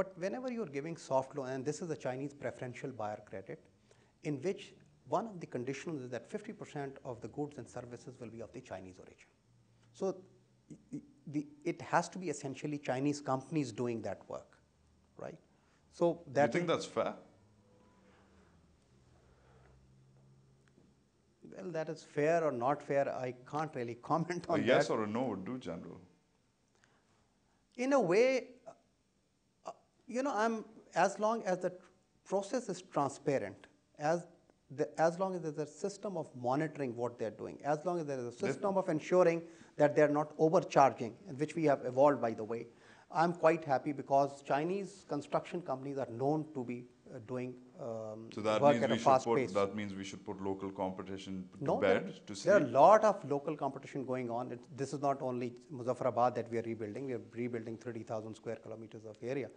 But whenever you're giving soft loan, and this is a Chinese preferential buyer credit, in which one of the conditions is that 50% of the goods and services will be of the Chinese origin. So it has to be essentially Chinese companies doing that work, right? So that you think that's fair? Well, that is fair or not fair, I can't really comment on that. A yes or a no would do, General. In a way, as long as the process is transparent, as long as there's a system of monitoring what they're doing, as long as there is a system of ensuring that they're not overcharging, which we have evolved, by the way, I'm quite happy because Chinese construction companies are known to be doing work at a fast pace. That means we should put local competition to bed to see. There are a lot of local competition going on. This is not only Muzaffarabad that we are rebuilding. We are rebuilding 30,000 square kilometers of area.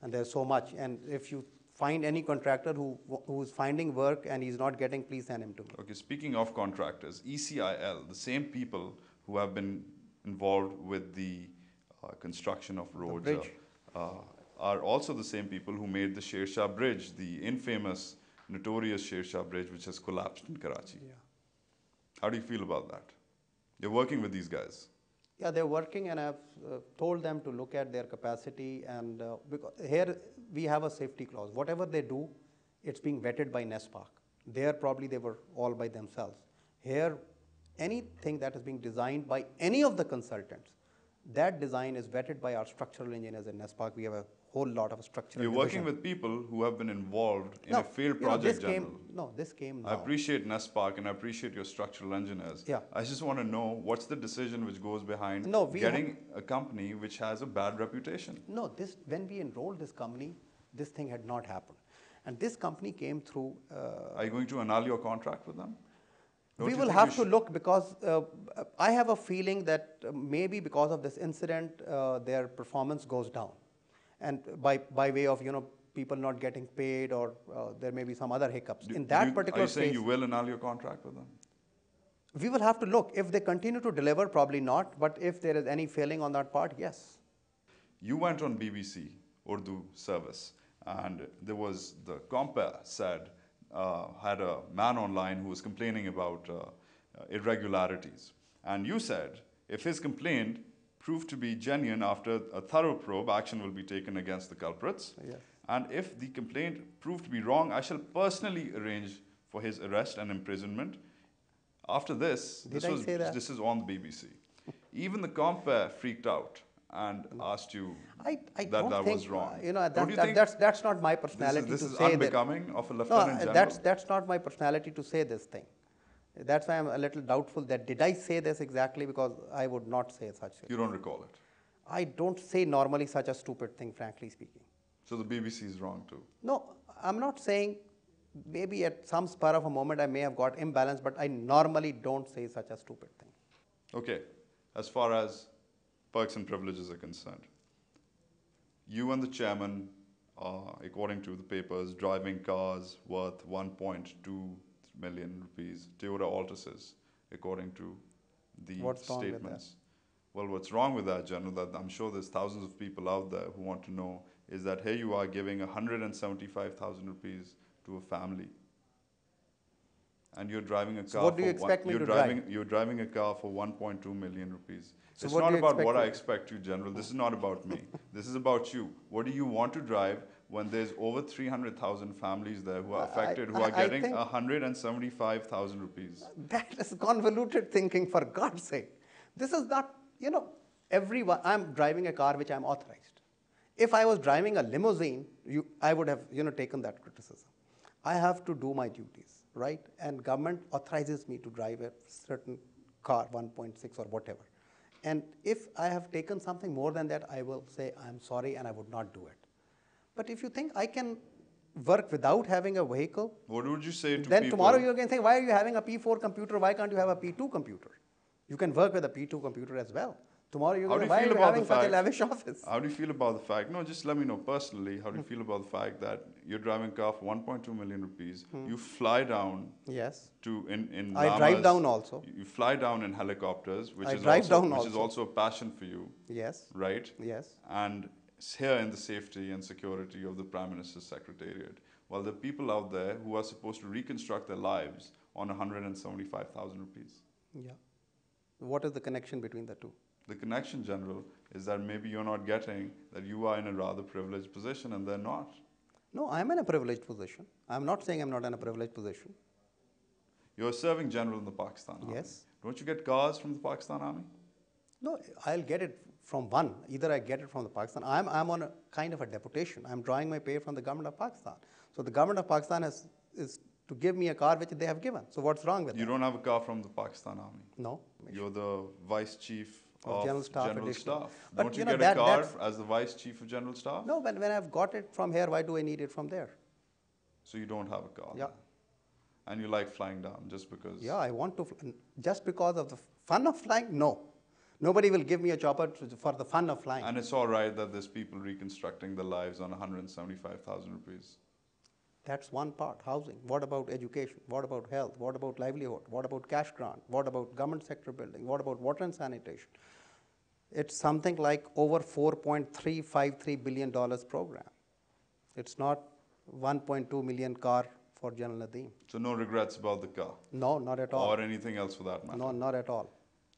And there's so much. And if you find any contractor who is finding work and he's not getting, please send him to me. Okay, speaking of contractors, ECIL, the same people who have been involved with the construction of roads are also the same people who made the Sher Shah Bridge, the infamous, notorious Sher Shah Bridge, which has collapsed in Karachi. Yeah. How do you feel about that? You're working with these guys. Yeah, they're working, and I've told them to look at their capacity. And because here we have a safety clause. Whatever they do, it's being vetted by NESPAC. There probably they were all by themselves. Here, anything that is being designed by any of the consultants, that design is vetted by our structural engineers in NESPAC. We have a whole lot of structural You're working with people who have been involved in a failed project, this came now. I appreciate NESPAC and I appreciate your structural engineers. Yeah. I just want to know what's the decision which goes behind getting a company which has a bad reputation? No, when we enrolled this company, this thing had not happened. And this company came through... Are you going to annul your contract with them? We will have to look, because I have a feeling that maybe because of this incident, their performance goes down. And by way of, people not getting paid, or there may be some other hiccups. In that particular case... Are you saying you will annul your contract with them? We will have to look. If they continue to deliver, probably not. But if there is any failing on that part, yes. You went on BBC Urdu service, and there was the compere said, had a man online who was complaining about irregularities. And you said, if his complaint proved to be genuine after a thorough probe, action will be taken against the culprits. Yes. And if the complaint proved to be wrong, I shall personally arrange for his arrest and imprisonment. After this, this is on the BBC. Even the compere freaked out and asked you that was wrong. That's not my personality to say that. This is unbecoming of a lieutenant general. That's not my personality to say this thing. That's why I'm a little doubtful that did I say this exactly, because I would not say such thing. You don't recall it? I don't say normally such a stupid thing, frankly speaking. So the BBC is wrong too? No, I'm not saying, maybe at some spur of a moment I may have got imbalanced, but I normally don't say such a stupid thing. Okay, as far as perks and privileges are concerned, you and the chairman, according to the papers, driving cars worth 1.2 million rupees, Toyota Altuses, according to the What's statements. Wrong with that? Well, what's wrong with that, General, that I'm sure there's thousands of people out there who want to know, is that here you are giving 175,000 rupees to a family. And you're driving a car. So what do you expect me to drive? You're driving a car for 1.2 million rupees. So it's not about what I expect you, General. This is not about me. This is about you. What do you want to drive when there's over 300,000 families there who are affected, who are getting 175,000 rupees? That is convoluted thinking, for God's sake. This is not, everyone. I'm driving a car which I'm authorized. If I was driving a limousine, I would have, taken that criticism. I have to do my duties, right? And government authorizes me to drive a certain car, 1.6 or whatever. And if I have taken something more than that, I will say, I'm sorry, and I would not do it. But if you think I can work without having a vehicle, what would you say to then people? Tomorrow you can say, why are you having a P4 computer? Why can't you have a P2 computer? You can work with a P2 computer as well. Tomorrow you can say, why are you having such a lavish office? How do you feel about the fact, just let me know personally, how do you feel about the fact that you're driving a car for 1.2 million rupees, you fly down to in I drive down also. You fly down in helicopters, which is also a passion for you. Yes. Right? Yes. And here in the safety and security of the Prime Minister's Secretariat, while there are people out there who are supposed to reconstruct their lives on 175,000 rupees. Yeah. What is the connection between the two? The connection, General, is that maybe you're not getting that you are in a rather privileged position and they're not. No, I'm in a privileged position. I'm not saying I'm not in a privileged position. You're a serving general in the Pakistan Army. Yes. Don't you get cars from the Pakistan Army? No, I'll get it from one. Either I get it from the Pakistan. I'm on a kind of a deputation. I'm drawing my pay from the government of Pakistan. So the government of Pakistan is to give me a car which they have given. So what's wrong with that? You don't have a car from the Pakistan Army. No. You're the Vice Chief of General Staff. But Don't you get a car as the Vice Chief of General Staff? No, when I've got it from here, why do I need it from there? So you don't have a car? Yeah. And you like flying down just because? Yeah, I want to. Just because of the fun of flying? No. Nobody will give me a chopper for the fun of flying. And it's all right that there's people reconstructing their lives on 175,000 rupees. That's one part, housing. What about education? What about health? What about livelihood? What about cash grant? What about government sector building? What about water and sanitation? It's something like over $4.353 billion program. It's not 1.2 million car for General Nadeem. So no regrets about the car? No, not at all. Or anything else for that matter? No, not at all.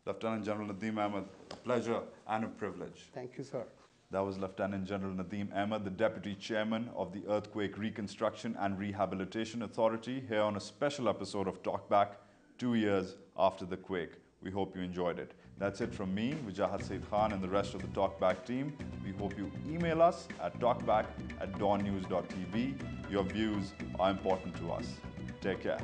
Lieutenant General Nadeem Ahmad, a pleasure and a privilege. Thank you, sir. That was Lieutenant General Nadeem Ahmad, the Deputy Chairman of the Earthquake Reconstruction and Rehabilitation Authority, here on a special episode of TalkBack, 2 years after the quake. We hope you enjoyed it. That's it from me, Wajahat Khan, and the rest of the TalkBack team. We hope you email us at talkback@dawnnews.tv. Your views are important to us. Take care.